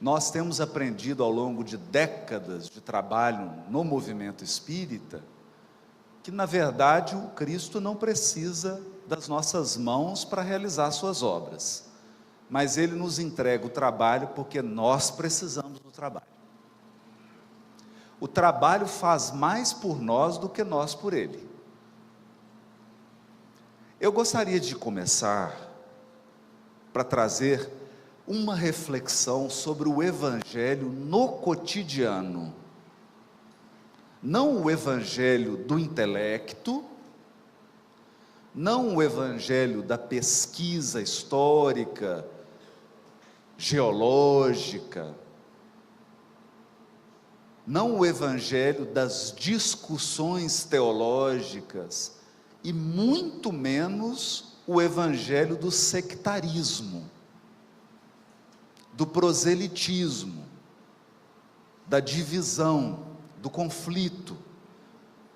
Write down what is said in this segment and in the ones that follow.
Nós temos aprendido ao longo de décadas de trabalho no movimento espírita, que na verdade o Cristo não precisa das nossas mãos para realizar suas obras, mas Ele nos entrega o trabalho porque nós precisamos do trabalho. O trabalho faz mais por nós do que nós por Ele. Eu gostaria de começar para trazer uma reflexão sobre o Evangelho no cotidiano. Não o Evangelho do intelecto, não o Evangelho da pesquisa histórica, geológica, não o Evangelho das discussões teológicas, e muito menos o Evangelho do sectarismo, do proselitismo, da divisão, do conflito,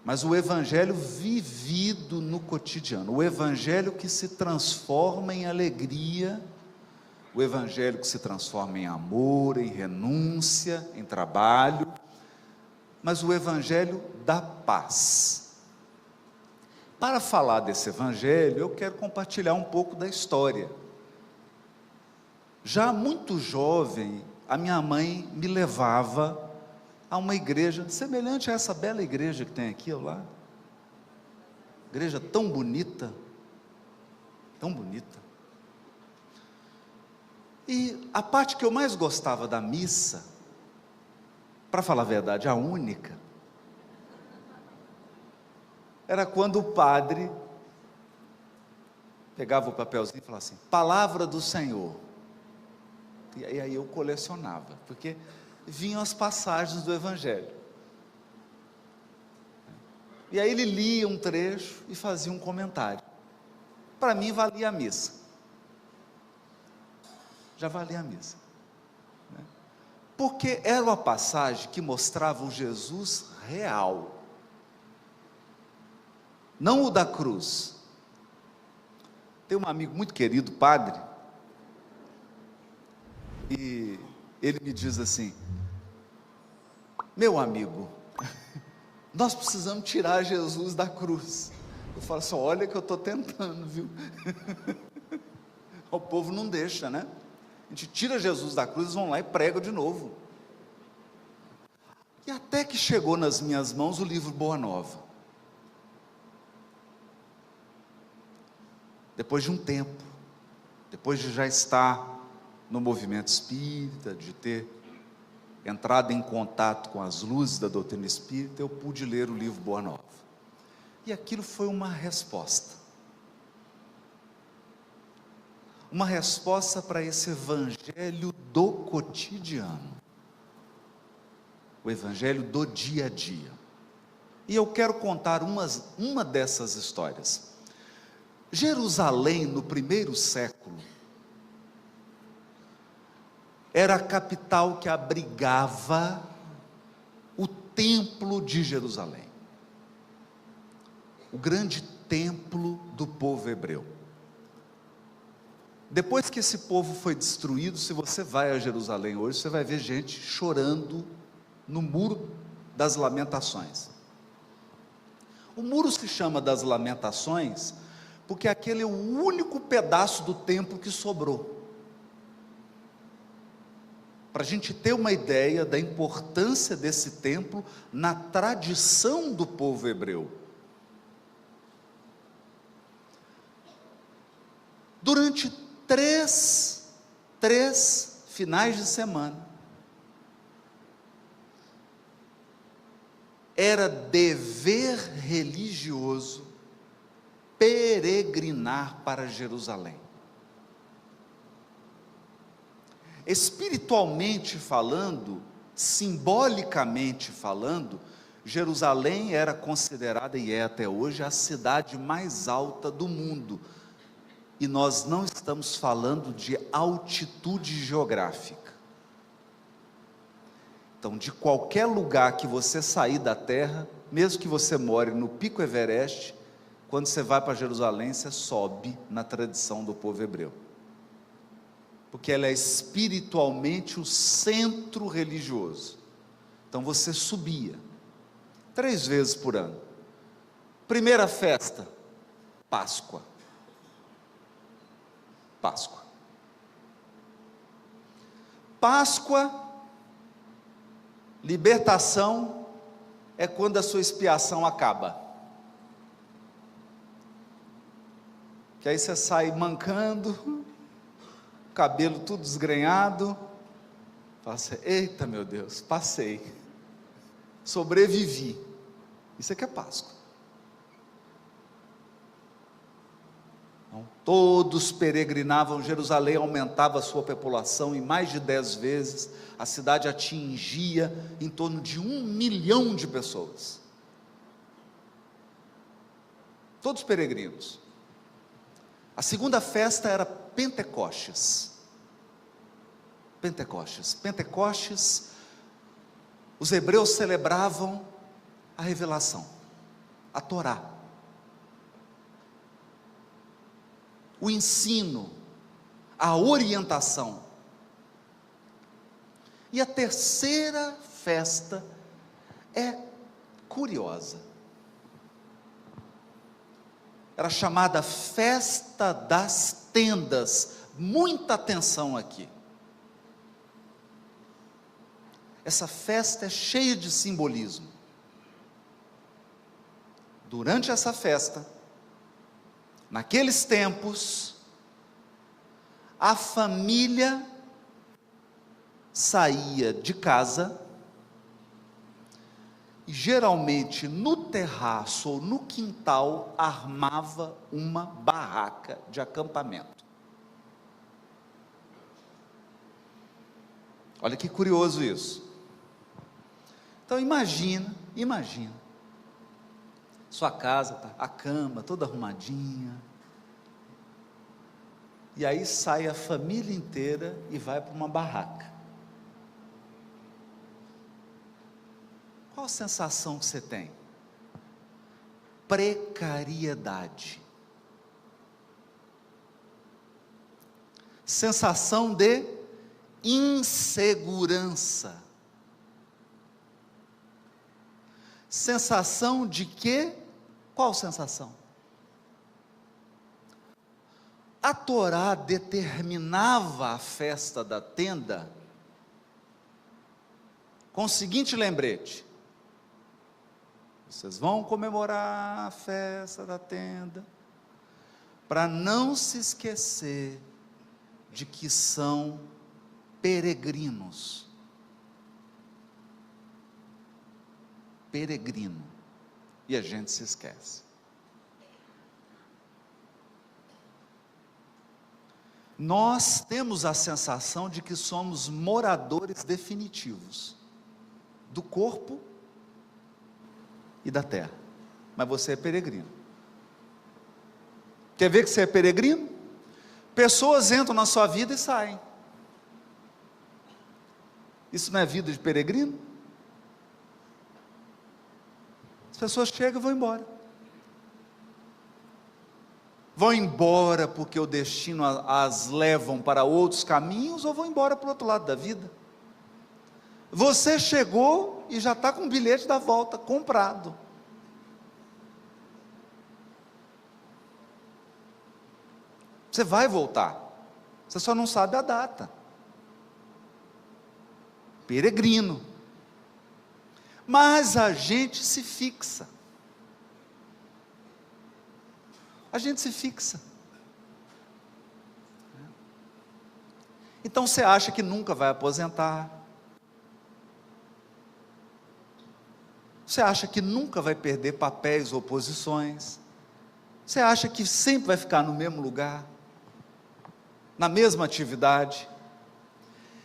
mas o Evangelho vivido no cotidiano, o Evangelho que se transforma em alegria, o Evangelho que se transforma em amor, em renúncia, em trabalho, mas o Evangelho da paz. Para falar desse Evangelho, eu quero compartilhar um pouco da história. Já muito jovem, a minha mãe me levava a uma igreja semelhante a essa bela igreja que tem aqui ao lado. Igreja tão bonita, tão bonita. E a parte que eu mais gostava da missa, para falar a verdade, a única, era quando o padre pegava o papelzinho e falava assim: palavra do Senhor. E aí eu colecionava, porque vinham as passagens do Evangelho. E aí ele lia um trecho e fazia um comentário. Para mim valia a missa. Já valia a missa. Porque era uma passagem que mostrava o Jesus real. Não o da cruz. Tem um amigo muito querido, padre, e ele me diz assim: meu amigo, nós precisamos tirar Jesus da cruz. Eu falo assim: olha que eu estou tentando, viu? O povo não deixa, né? A gente tira Jesus da cruz, eles vão lá e pregam de novo. E até que chegou nas minhas mãos o livro Boa Nova. Depois de um tempo, depois de já estar no movimento espírita, de ter entrado em contato com as luzes da doutrina espírita, eu pude ler o livro Boa Nova. E aquilo foi uma resposta. Uma resposta para esse evangelho do cotidiano. O evangelho do dia a dia. E eu quero contar uma dessas histórias. Jerusalém, no primeiro século, era a capital que abrigava o templo de Jerusalém, o grande templo do povo hebreu. Depois que esse povo foi destruído, se você vai a Jerusalém hoje, você vai ver gente chorando no muro das lamentações. O muro se chama das lamentações porque aquele é o único pedaço do templo que sobrou. Para a gente ter uma ideia da importância desse templo na tradição do povo hebreu. Durante três finais de semana, era dever religioso peregrinar para Jerusalém. Espiritualmente falando, simbolicamente falando, Jerusalém era considerada, e é até hoje, a cidade mais alta do mundo. E nós não estamos falando de altitude geográfica. Então, de qualquer lugar que você sair da terra, mesmo que você more no Pico Everest, quando você vai para Jerusalém, você sobe na tradição do povo hebreu. porque ela é espiritualmente o centro religioso. Então você subia 3 vezes por ano. Primeira festa, Páscoa. Páscoa. Páscoa, libertação, é quando a sua expiação acaba. Que aí você sai mancando, cabelo tudo desgrenhado, fala assim: eita meu Deus, passei, sobrevivi. Isso aqui é Páscoa. Então, todos peregrinavam, Jerusalém aumentava a sua população em mais de 10 vezes, a cidade atingia em torno de 1 milhão de pessoas, todos peregrinos. A segunda festa era Pentecostes. Pentecostes, os hebreus celebravam a revelação, a Torá, o ensino, a orientação. E a terceira festa é curiosa, era chamada Festa das Tendas. Muita atenção aqui, essa festa é cheia de simbolismo. Durante essa festa, naqueles tempos, a família saía de casa e geralmente no terraço ou no quintal armava uma barraca de acampamento. Olha que curioso isso. Então imagina, sua casa, tá, a cama toda arrumadinha, e aí sai a família inteira e vai para uma barraca. Qual a sensação que você tem? Precariedade, sensação de insegurança, sensação de quê? Qual sensação? A Torá determinava a festa da tenda com o seguinte lembrete: vocês vão comemorar a festa da tenda, para não se esquecer de que são peregrinos. Peregrino, e a gente se esquece. Nós temos a sensação de que somos moradores definitivos do corpo e da terra, mas você é peregrino. Quer ver que você é peregrino? Pessoas entram na sua vida e saem. Isso não é vida de peregrino? As pessoas chegam e vão embora. Vão embora porque o destino as levam para outros caminhos, ou vão embora para o outro lado da vida. Você chegou e já está com o bilhete da volta comprado. Você vai voltar, você só não sabe a data. Peregrino. Mas a gente se fixa. A gente se fixa. Então você acha que nunca vai aposentar. Você acha que nunca vai perder papéis ou posições. Você acha que sempre vai ficar no mesmo lugar, na mesma atividade.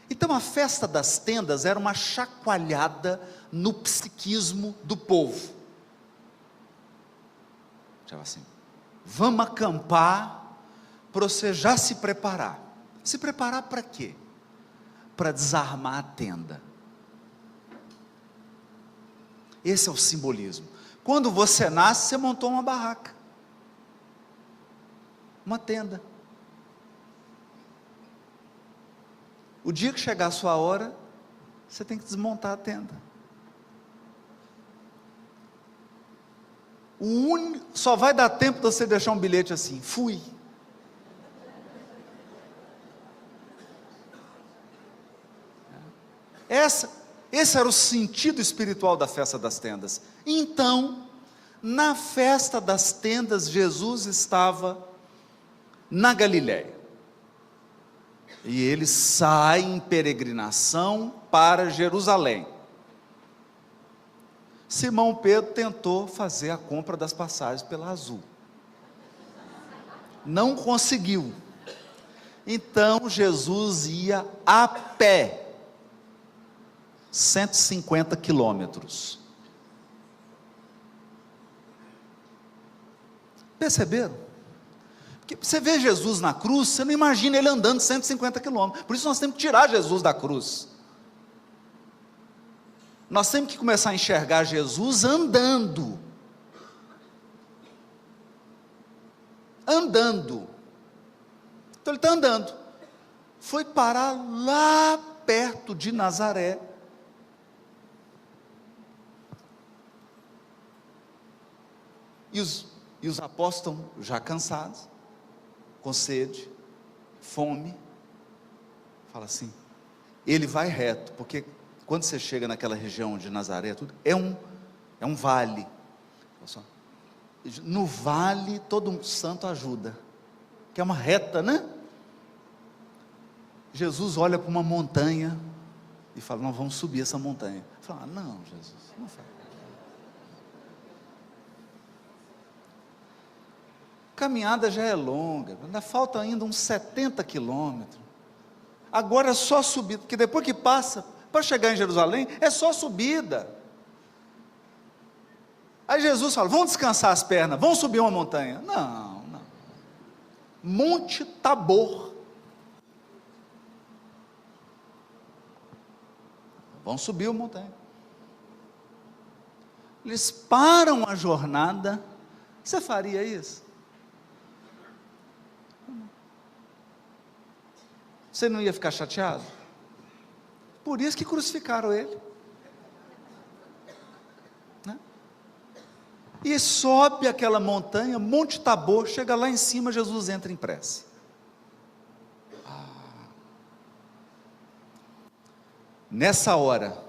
Então a festa das tendas era uma chacoalhada no psiquismo do povo. Tipo assim, vamos acampar para você já se preparar. Se preparar para quê? Para desarmar a tenda. Esse é o simbolismo. Quando você nasce, você montou uma barraca, uma tenda. O dia que chegar a sua hora, você tem que desmontar a tenda. Só vai dar tempo de você deixar um bilhete assim: fui. Esse era o sentido espiritual da festa das tendas. Então, na festa das tendas, Jesus estava na Galiléia. E ele sai em peregrinação para Jerusalém. Simão Pedro tentou fazer a compra das passagens pela Azul. Não conseguiu. Então Jesus ia a pé. 150 quilômetros. Perceberam? Porque você vê Jesus na cruz, você não imagina ele andando 150 quilômetros. Por isso nós temos que tirar Jesus da cruz. Nós temos que começar a enxergar Jesus andando. Andando. Então ele está andando. Foi parar lá perto de Nazaré. E os apóstolos já cansados, com sede, fome. Fala assim, ele vai reto, porque quando você chega naquela região de Nazaré, é um vale. No vale todo santo ajuda, que é uma reta, né? Jesus olha para uma montanha e fala: nós vamos subir essa montanha. Fala: não, Jesus, não faz. A caminhada já é longa, ainda falta ainda uns 70 quilômetros. Agora é só subida, porque depois que passa, para chegar em Jerusalém, é só subida. Aí Jesus fala: vamos descansar as pernas, vamos subir uma montanha. Não. Monte Tabor. Vamos subir uma montanha. Eles param a jornada. Você faria isso? Você não ia ficar chateado? Por isso que crucificaram ele. Né? E sobe aquela montanha, Monte Tabor, chega lá em cima, Jesus entra em prece. Nessa hora,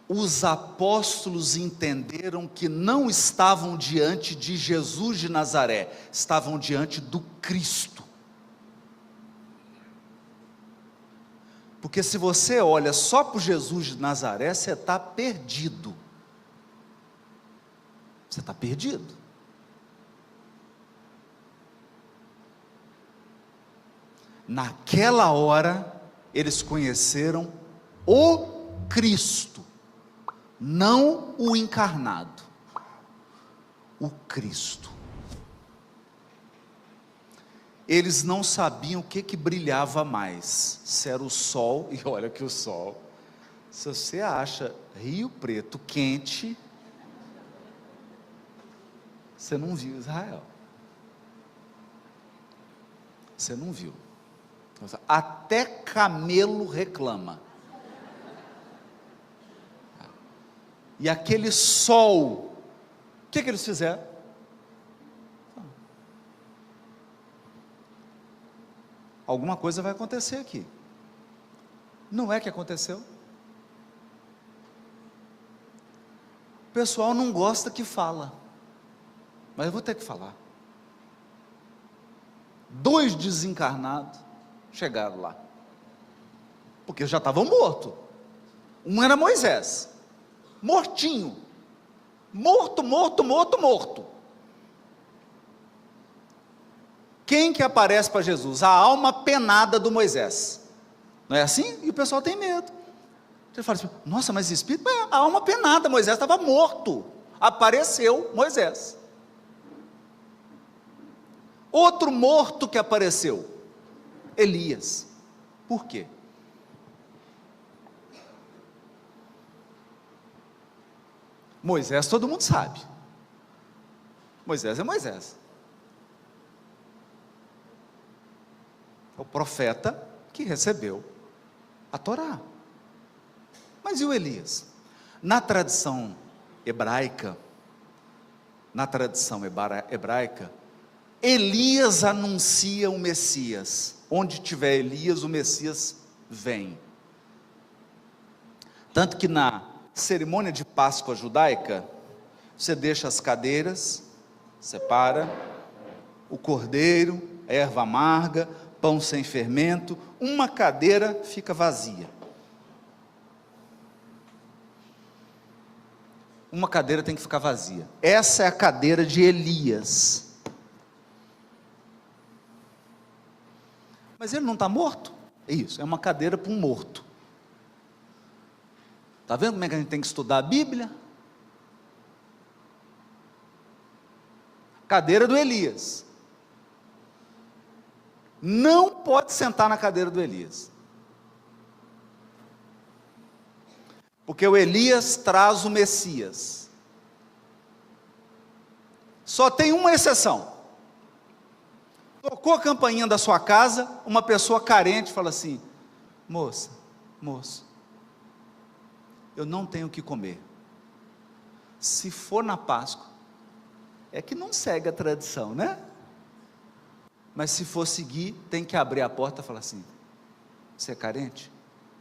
os apóstolos entenderam que não estavam diante de Jesus de Nazaré, estavam diante do Cristo. Porque se você olha só para Jesus de Nazaré, você está perdido. Você está perdido. Naquela hora, eles conheceram o Cristo, não o encarnado, o Cristo. Eles não sabiam o que brilhava mais, se era o sol, e olha que o sol, se você acha Rio Preto quente, você não viu Israel, você não viu, até camelo reclama, e aquele sol, o que eles fizeram? Alguma coisa vai acontecer aqui. Não é que aconteceu? O pessoal não gosta que fala, mas eu vou ter que falar. 2 desencarnados chegaram lá, porque já estavam mortos. Um era Moisés, mortinho, morto. Quem que aparece para Jesus? A alma penada do Moisés. Não é assim? E o pessoal tem medo. Você fala assim: nossa, mas espírito, a alma penada, Moisés estava morto. Apareceu Moisés. Outro morto que apareceu, Elias. Por quê? Moisés todo mundo sabe. Moisés é Moisés. O profeta que recebeu a Torá. Mas e o Elias? Na tradição hebraica, Elias anuncia o Messias. Onde tiver Elias, o Messias vem. Tanto que na cerimônia de Páscoa judaica, você deixa as cadeiras, separa, o cordeiro, a erva amarga, pão sem fermento, uma cadeira fica vazia. Uma cadeira tem que ficar vazia. Essa é a cadeira de Elias. Mas ele não está morto? É isso, é uma cadeira para um morto. Está vendo como é que a gente tem que estudar a Bíblia? Cadeira do Elias. Não pode sentar na cadeira do Elias. Porque o Elias traz o Messias. Só tem uma exceção. Tocou a campainha da sua casa, uma pessoa carente fala assim: moço, eu não tenho o que comer. Se for na Páscoa, é que não segue a tradição, né? Mas se for seguir, tem que abrir a porta e falar assim: você é carente?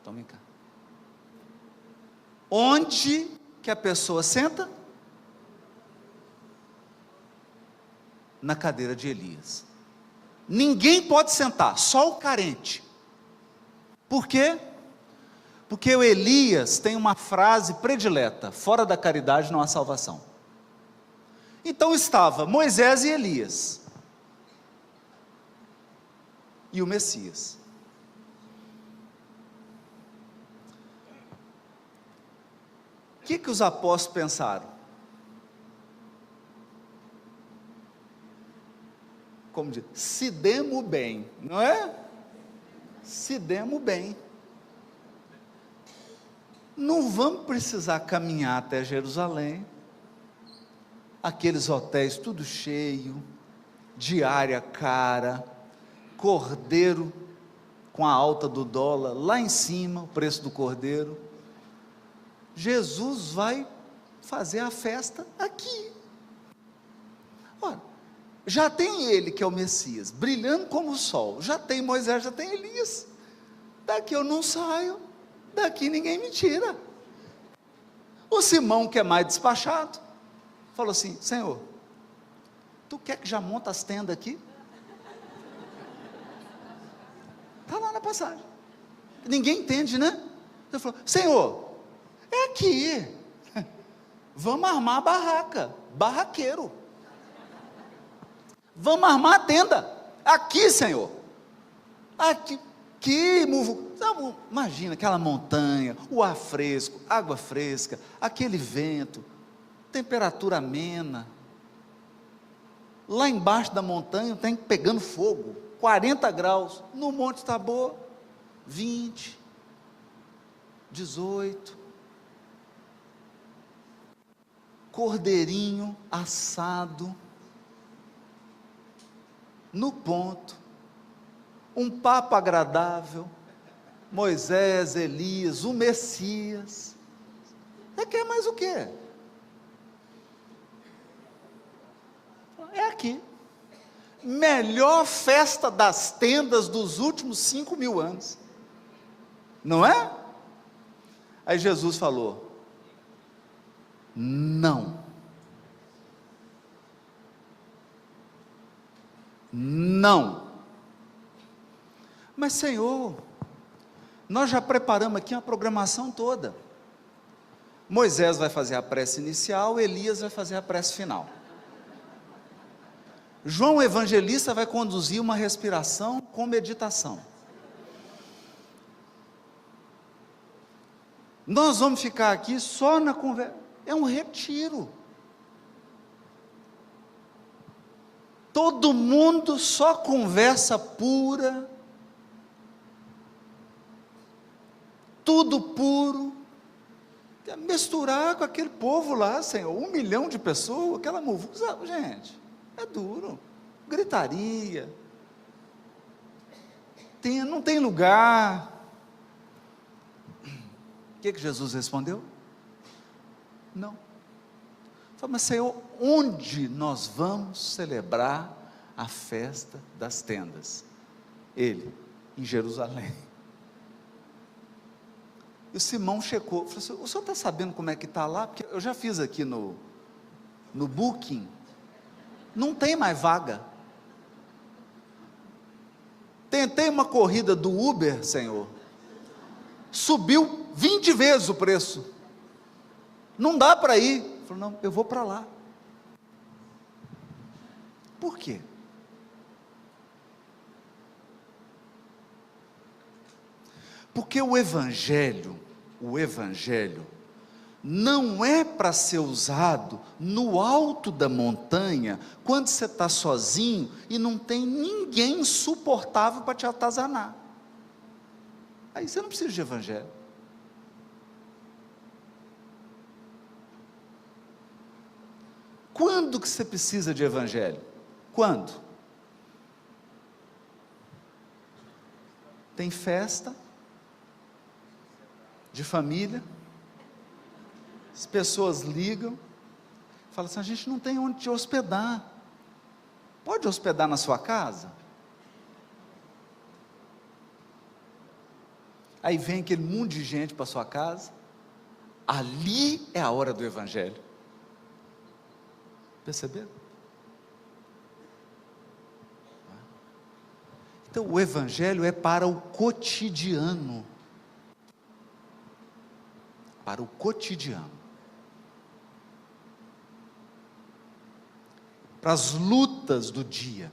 Então vem cá. Onde que a pessoa senta? Na cadeira de Elias. Ninguém pode sentar, só o carente. Por quê? Porque o Elias tem uma frase predileta: fora da caridade não há salvação. Então estava Moisés e Elias, e o Messias. O que os apóstolos pensaram? Como diz, se demos bem, não é? Se demos bem. Não vamos precisar caminhar até Jerusalém, aqueles hotéis tudo cheio, diária cara, cordeiro com a alta do dólar, lá em cima, o preço do cordeiro. Jesus vai fazer a festa aqui. Ora, já tem ele que é o Messias, brilhando como o sol, já tem Moisés, já tem Elias. Daqui eu não saio, daqui ninguém me tira. O Simão, que é mais despachado, falou assim: Senhor, tu quer que já monta as tendas aqui? Está lá na passagem, ninguém entende, né? Ele falou: Senhor, é aqui, vamos armar a barraca, barraqueiro, vamos armar a tenda, aqui, Senhor, aqui, imagina aquela montanha, o ar fresco, água fresca, aquele vento, temperatura amena, lá embaixo da montanha tem pegando fogo, 40 graus, no Monte Tabor, 20, 18, cordeirinho assado, no ponto, um papo agradável, Moisés, Elias, o Messias. Você quer mais o quê? É aqui. Melhor festa das tendas dos últimos 5.000 anos, não é? Aí Jesus falou: não, mas Senhor, nós já preparamos aqui uma programação toda. Moisés vai fazer a prece inicial, Elias vai fazer a prece final. João Evangelista vai conduzir uma respiração com meditação. Nós vamos ficar aqui só na conversa, é um retiro. Todo mundo só conversa pura, tudo puro. Quer misturar com aquele povo lá, Senhor, 1 milhão de pessoas, aquela muvuca, gente, é duro, gritaria. não tem lugar. O que Jesus respondeu? Não. Falei, mas Senhor, onde nós vamos celebrar a festa das tendas? Ele, em Jerusalém. E o Simão checou, falou assim, o senhor está sabendo como é que está lá? Porque eu já fiz aqui no Booking, não tem mais vaga. Tentei uma corrida do Uber, Senhor, subiu 20 vezes o preço, não dá para ir. Ele falou, não, eu vou para lá. Por quê? Porque o Evangelho não é para ser usado no alto da montanha, quando você está sozinho e não tem ninguém suportável para te atazanar. Aí você não precisa de Evangelho. Quando que você precisa de Evangelho? Quando? Tem festa de família, as pessoas ligam, falam assim, a gente não tem onde te hospedar, pode hospedar na sua casa? Aí vem aquele mundo de gente para sua casa, ali é a hora do Evangelho. Perceberam? Então o Evangelho é para o cotidiano, para o cotidiano, para as lutas do dia.